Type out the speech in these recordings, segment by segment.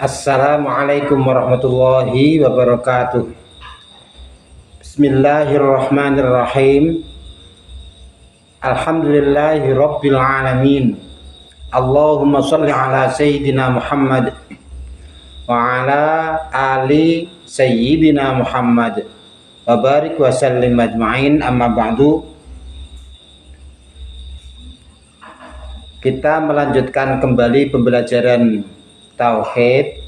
Assalamualaikum warahmatullahi wabarakatuh. Bismillahirrahmanirrahim. Alhamdulillahi rabbil alamin. Allahumma sholli ala sayyidina Muhammad wa ala ali sayyidina Muhammad wa barik wa sallim ajma'in, amma ba'du. Kita melanjutkan kembali pembelajaran Tauhid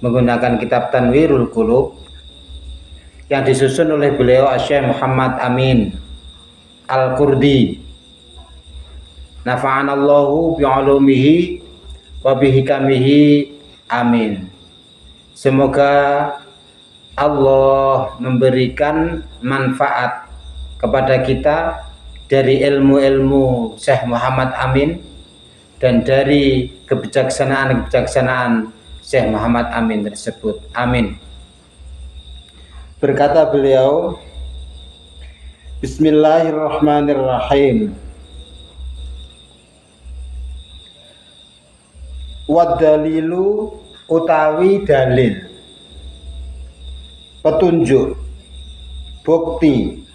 menggunakan kitab Tanwirul Qulub yang disusun oleh beliau Syekh Muhammad Amin Al-Qurdi. Nafa'anallahu bi'ulumihi wa bihikamihi, amin. Semoga Allah memberikan manfaat kepada kita dari ilmu-ilmu Syekh Muhammad Amin dan dari kebijaksanaan Syekh Muhammad Amin tersebut. Amin. Berkata beliau, Bismillahirrahmanirrahim. Wadalilu utawi dalil, petunjuk, bukti,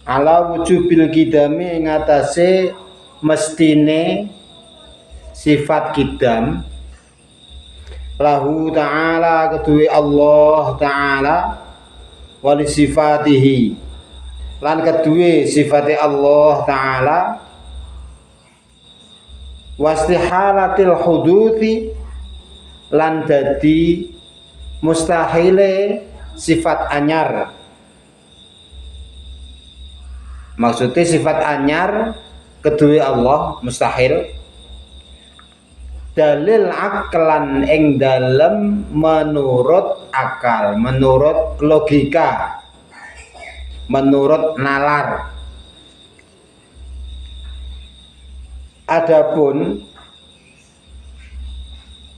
ala wujubil kidami ing atase mestine sifat kidam, lahu ta'ala kedue Allah ta'ala, wali sifatihi lan kedue sifate Allah ta'ala, wastihalatil huduthi lan dadi mustahile sifat anyar. Maksudnya sifat anyar kedue Allah mustahil. Dalil aklan ing dalem menurut akal, menurut logika, menurut nalar. Adapun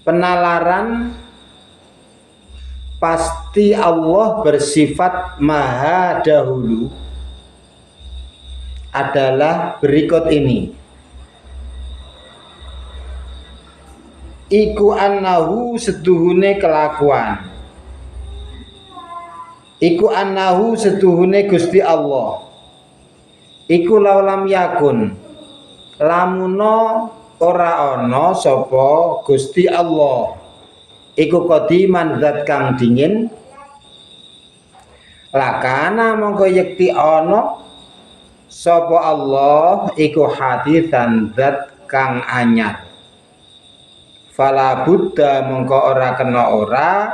penalaran pasti Allah bersifat maha dahulu adalah berikut ini. Iku annahu seduhune kelakuan, iku annahu seduhune Gusti Allah, iku laulam yakun lamuno ora ana sapa Gusti Allah, iku qadiman zat kang dingin, lakana mongko yekti ana sapa Allah iku hadisan zat kang anyar. Fala buddha mongko ora kena ora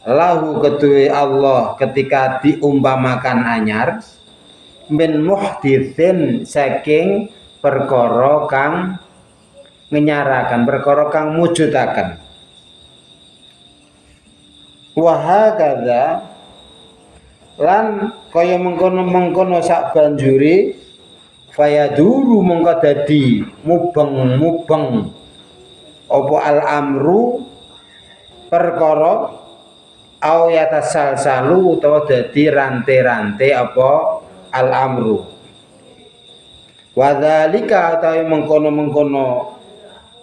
lahu kedue Allah ketika diumpamakan anyar min muhditsin saking perkara kang ngenyarakan, perkara kang mujudaken. Wa hakadza lan kaya mengkono-mengkono sak banjuri fayaduru mongko dadi mubeng-mubeng apa al-amru perkara, au yatasalsalu utawa dadi rante-rante apa al-amru. Wadzalika utawi mengkono-mengkono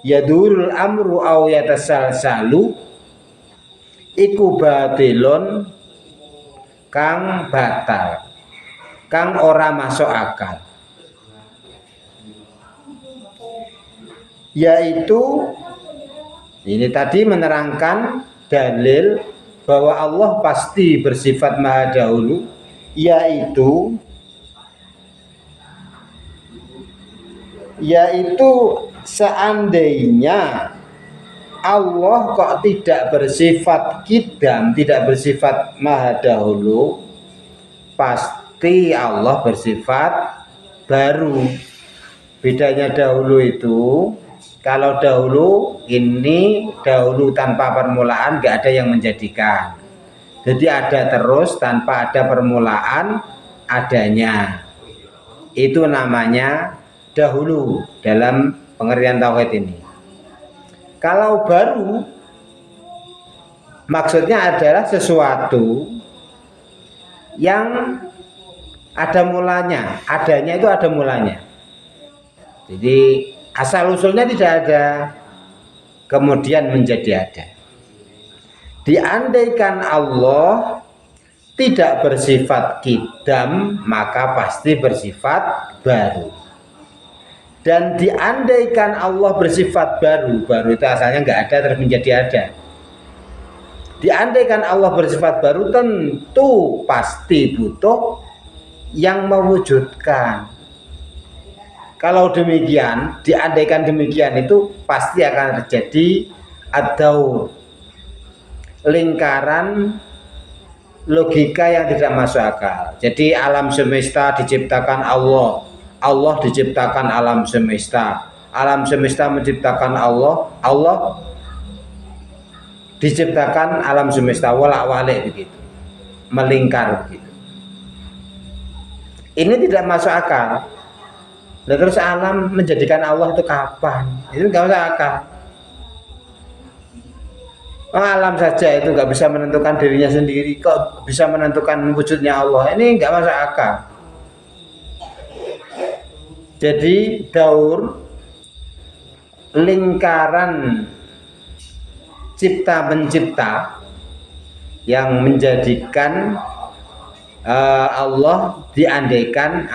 yadurul amru au yatasalsalu iku batilun kang batal, kang ora masuk akal. Yaitu ini tadi menerangkan dalil bahwa Allah pasti bersifat maha dahulu, yaitu seandainya Allah kok tidak bersifat kidam, tidak bersifat maha dahulu, pasti Allah bersifat baru. Bedanya dahulu itu, kalau dahulu ini dahulu tanpa permulaan, nggak ada yang menjadikan. Jadi ada terus tanpa ada permulaan adanya. Itu namanya dahulu dalam pengertian tauhid ini. Kalau baru maksudnya adalah sesuatu yang ada mulanya, adanya itu ada mulanya. Jadi asal usulnya tidak ada. kemudian menjadi ada. Diandaikan Allah tidak bersifat qidam, maka pasti bersifat baru. Dan diandaikan Allah bersifat baru, baru itu asalnya nggak ada terus menjadi ada. Diandaikan Allah bersifat baru, tentu pasti butuh yang mewujudkan. Kalau demikian, diandaikan demikian itu pasti akan terjadi atau lingkaran logika yang tidak masuk akal. Jadi alam semesta diciptakan Allah, Allah diciptakan alam semesta menciptakan Allah, Allah diciptakan alam semesta, walak-walik begitu, melingkar begitu. Ini tidak masuk akal. Nah, terus alam menjadikan Allah itu kapan? Itu nggak masuk akal. Alam saja itu nggak bisa menentukan dirinya sendiri, kok bisa menentukan wujudnya Allah? Ini nggak masuk akal. Jadi daur lingkaran cipta pencipta yang menjadikan Allah diandaikan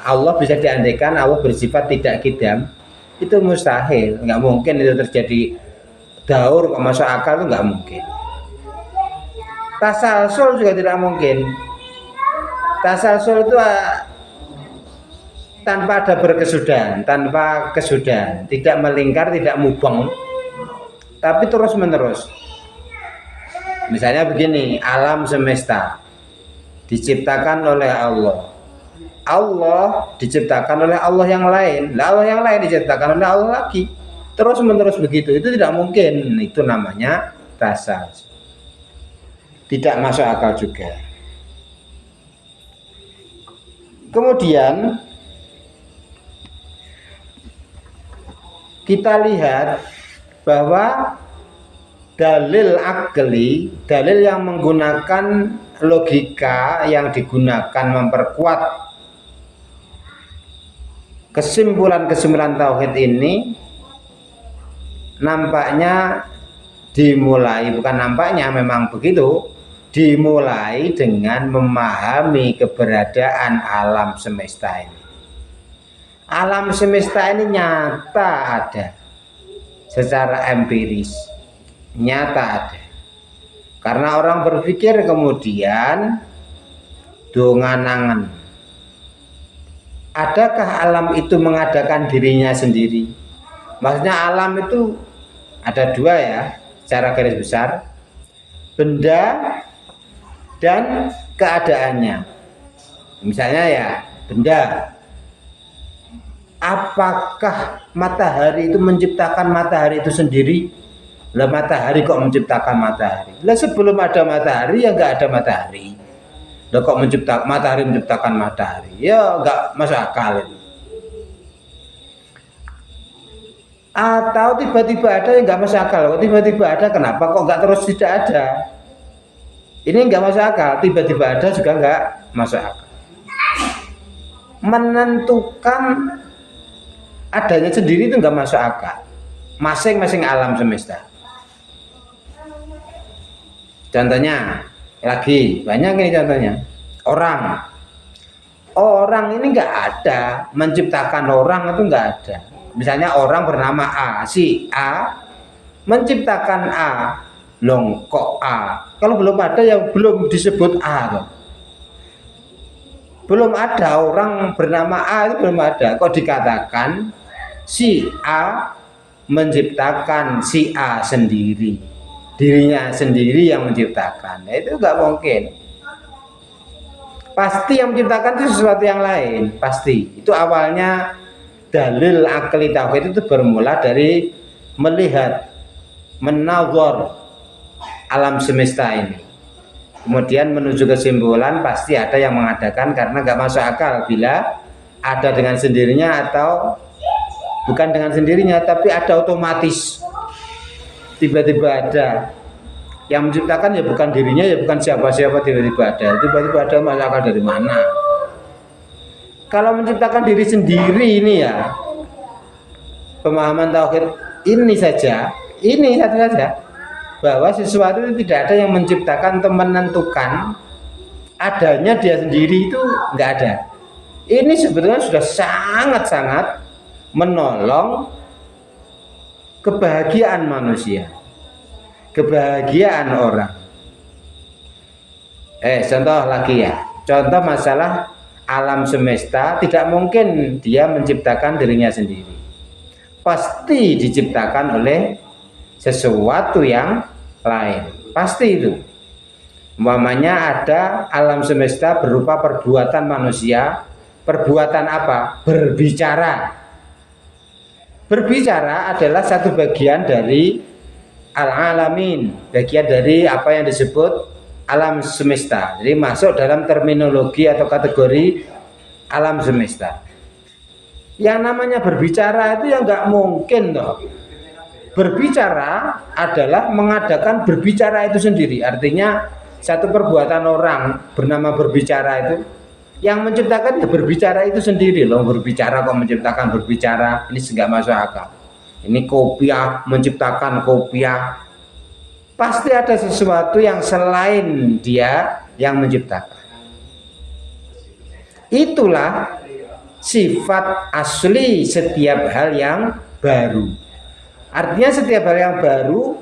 Allah bisa diandaikan Allah bersifat tidak qidam, itu mustahil, nggak mungkin itu terjadi. Daur kok masuk akal itu nggak mungkin. Tasalsul juga tidak mungkin. Tasalsul itu tanpa ada berkesudahan, tanpa kesudahan, tidak melingkar, tidak mubeng, tapi terus menerus. Misalnya begini, alam semesta diciptakan oleh Allah, Allah diciptakan oleh Allah yang lain, Allah yang lain diciptakan oleh Allah lagi, terus menerus begitu. Itu tidak mungkin. Itu namanya tasalsul, tidak masuk akal juga. Kemudian kita lihat bahwa dalil akli, dalil yang menggunakan logika yang digunakan memperkuat kesimpulan-kesimpulan tauhid ini nampaknya dimulai, bukan nampaknya, memang begitu, dimulai dengan memahami keberadaan alam semesta ini. Alam semesta ini nyata ada, secara empiris nyata ada. Karena orang berpikir kemudian donganangan, adakah alam itu mengadakan dirinya sendiri? Maksudnya alam itu ada dua ya, secara garis besar, benda dan keadaannya. Misalnya ya benda, apakah matahari itu menciptakan matahari itu sendiri? Lah matahari kok menciptakan matahari? Lah sebelum ada matahari ya nggak ada matahari. Lah kok matahari menciptakan matahari? Ya nggak masuk akal itu. Atau tiba-tiba ada yang nggak masuk akal. Kok tiba-tiba ada, kenapa kok nggak terus tidak ada? Ini nggak masuk akal. Tiba-tiba ada juga nggak masuk akal. Menentukan adanya sendiri itu nggak masuk akal. Masing-masing alam semesta. Contohnya lagi banyak ini contohnya. Orang ini nggak ada, menciptakan orang itu nggak ada. Misalnya orang bernama A, si A menciptakan A, loh kok A? Kalau belum ada yang belum disebut A loh. Belum ada orang bernama A itu belum ada. Kok dikatakan si A menciptakan si A sendiri, dirinya sendiri yang menciptakan? Nah, itu nggak mungkin. Pasti yang menciptakan itu sesuatu yang lain, pasti. Itu awalnya dalil akli tauhid itu bermula dari melihat, menawar alam semesta ini, kemudian menuju kesimpulan pasti ada yang mengadakan, karena nggak masuk akal bila ada dengan sendirinya atau bukan dengan sendirinya, tapi ada otomatis tiba-tiba ada. Yang menciptakan ya bukan dirinya, ya bukan siapa-siapa, tiba-tiba ada masuk akal dari mana? Kalau menciptakan diri sendiri ini ya, pemahaman tauhid ini saja ini satu saja, bahwa sesuatu itu tidak ada yang menciptakan atau menentukan, adanya dia sendiri itu enggak ada. Ini sebetulnya sudah sangat-sangat menolong kebahagiaan manusia, kebahagiaan orang. Contoh lagi ya, contoh masalah alam semesta, tidak mungkin dia menciptakan dirinya sendiri, pasti diciptakan oleh sesuatu yang lain, pasti itu. Umpamanya ada alam semesta berupa perbuatan manusia. Perbuatan apa? Berbicara. Berbicara adalah satu bagian dari al-alamin, bagian dari apa yang disebut alam semesta. Jadi masuk dalam terminologi atau kategori alam semesta. Yang namanya berbicara itu yang nggak mungkin toh. Berbicara adalah mengadakan berbicara itu sendiri. Artinya satu perbuatan orang bernama berbicara itu, yang menciptakan ya berbicara itu sendiri loh. Berbicara kok menciptakan berbicara, ini nggak masuk akal. Ini kopiah menciptakan kopiah, pasti ada sesuatu yang selain dia yang menciptakan. Itulah sifat asli setiap hal yang baru. Artinya setiap hal yang baru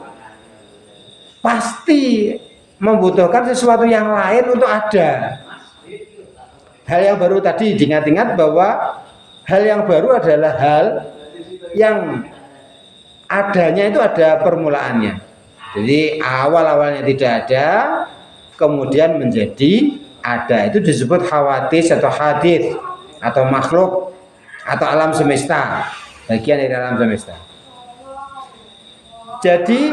pasti membutuhkan sesuatu yang lain untuk ada. Hal yang baru tadi diingat-ingat bahwa hal yang baru adalah hal yang adanya itu ada permulaannya. Jadi awal-awalnya tidak ada, kemudian menjadi ada. Itu disebut hawadits atau hadits atau makhluk atau alam semesta, bagian dari alam semesta. Jadi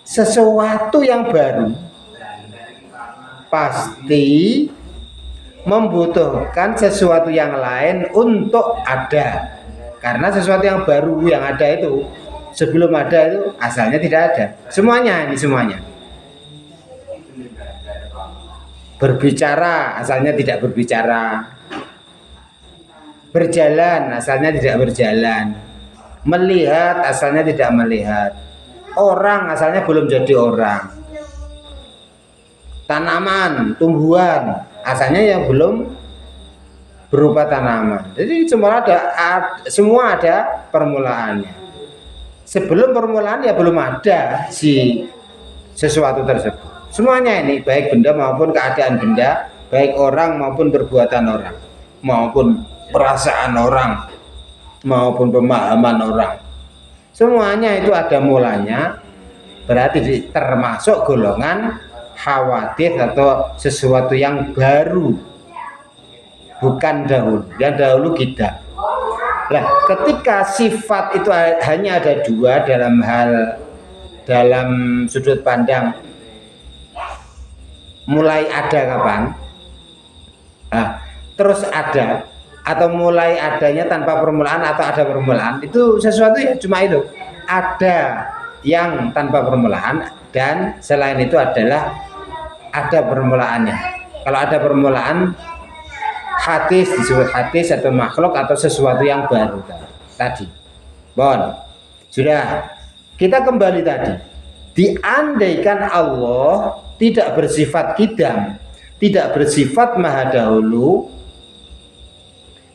sesuatu yang baru pasti membutuhkan sesuatu yang lain untuk ada. Karena sesuatu yang baru yang ada itu sebelum ada itu asalnya tidak ada. Semuanya. Berbicara asalnya tidak berbicara. Berjalan asalnya tidak berjalan. Melihat asalnya tidak melihat. Orang asalnya belum jadi orang. Tanaman, tumbuhan asalnya yang belum berupa tanaman. Jadi semua ada permulaannya. Sebelum permulaan ya belum ada si sesuatu tersebut. Semuanya ini baik benda maupun keadaan benda, baik orang maupun perbuatan orang, maupun perasaan orang, maupun pemahaman orang. Semuanya itu ada mulanya, berarti termasuk golongan hawadits atau sesuatu yang baru, bukan dahulu. Yang dahulu kita. Nah, ketika sifat itu hanya ada dua dalam sudut pandang, mulai ada kapan? Terus ada, atau mulai adanya tanpa permulaan atau ada permulaan, itu sesuatu ya cuma itu. Ada yang tanpa permulaan dan selain itu adalah ada permulaannya. Kalau ada permulaan, hadis disebut hadis atau makhluk atau sesuatu yang baru tadi. Bon, sudah kita kembali tadi. Diandaikan Allah tidak bersifat qidam, tidak bersifat maha dahulu,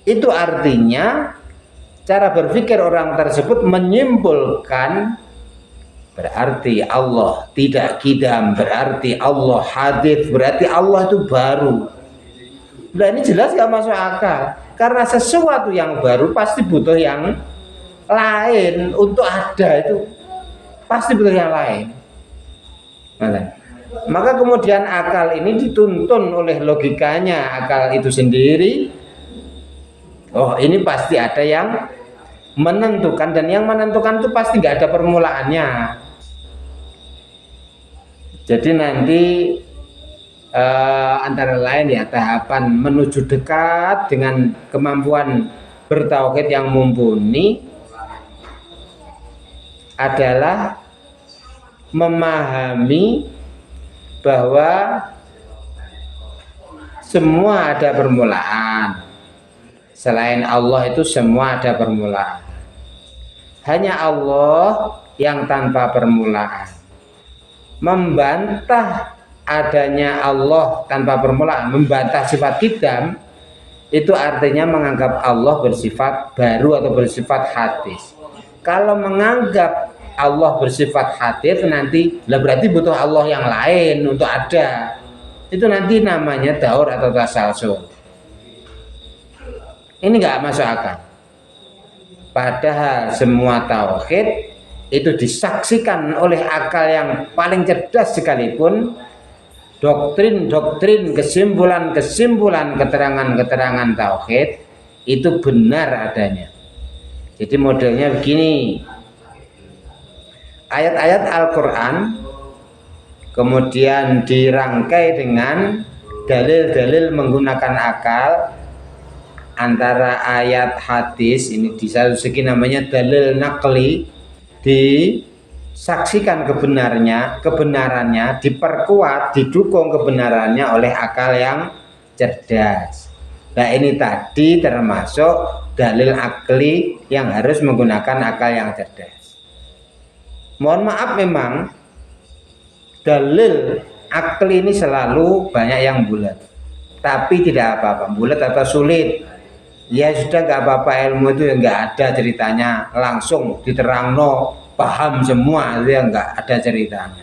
itu artinya cara berpikir orang tersebut menyimpulkan berarti Allah tidak qidam, berarti Allah hadits, berarti Allah itu baru. Nah ini jelas gak masuk akal, karena sesuatu yang baru pasti butuh yang lain untuk ada, itu pasti butuh yang lain. Maka kemudian akal ini dituntun oleh logikanya akal itu sendiri. Oh ini pasti ada yang menentukan, dan yang menentukan itu pasti nggak ada permulaannya. Jadi nanti antara lain ya tahapan menuju dekat dengan kemampuan bertauhid yang mumpuni adalah memahami bahwa semua ada permulaan. Selain Allah itu semua ada permulaan. hanya Allah yang tanpa permulaan. Membantah adanya Allah tanpa permulaan, membantah sifat qidam, itu artinya menganggap Allah bersifat baru atau bersifat hadis. Kalau menganggap Allah bersifat hadis, nanti lah berarti butuh Allah yang lain untuk ada. Itu nanti namanya daur atau tasalsul. Ini nggak masuk akal. Padahal semua tauhid itu disaksikan oleh akal yang paling cerdas sekalipun, doktrin-doktrin, kesimpulan-kesimpulan, keterangan-keterangan tauhid itu benar adanya. Jadi modelnya begini, ayat-ayat Al-Quran kemudian dirangkai dengan dalil-dalil menggunakan akal. Antara ayat hadis ini di satu segi namanya dalil naqli, disaksikan kebenarannya, diperkuat, didukung kebenarannya oleh akal yang cerdas. Nah ini tadi termasuk dalil akli yang harus menggunakan akal yang cerdas. Mohon maaf, memang dalil akli ini selalu banyak yang bulat, tapi tidak apa-apa, bulat atau sulit. Ya sudah, nggak apa-apa, ilmu itu ya nggak ada ceritanya langsung diterangno paham semua, itu ya nggak ada ceritanya.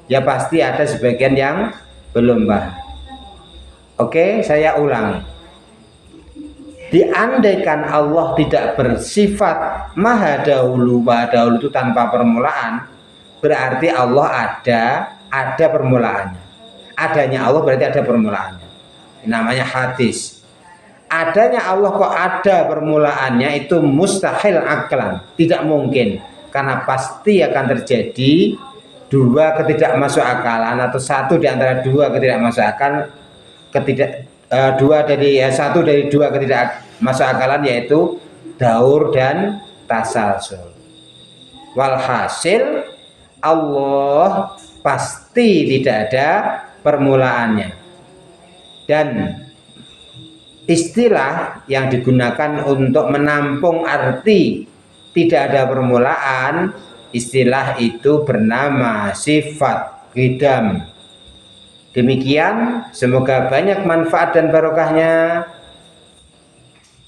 Ya pasti ada sebagian yang belum paham. Oke, saya ulangi. Diandaikan Allah tidak bersifat maha dahulu itu tanpa permulaan, berarti Allah ada permulaannya. Adanya Allah berarti ada permulaannya. Ini namanya hadis. Adanya Allah kok ada permulaannya, itu mustahil aklan, tidak mungkin, karena pasti akan terjadi dua ketidakmasuk akalan, atau satu di antara dua ketidakmasuk akal, satu dari dua ketidakmasuk akalan, yaitu daur dan tasalsul. Walhasil Allah pasti tidak ada permulaannya, dan istilah yang digunakan untuk menampung arti tidak ada permulaan, istilah itu bernama sifat qidam. Demikian, semoga banyak manfaat dan barokahnya.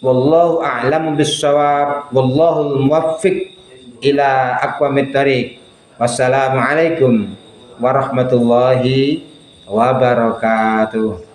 Wallahu a'lamu bissawab, wallahul muwaffiq ila aqwamit thariq. Wassalamualaikum warahmatullahi wabarakatuh.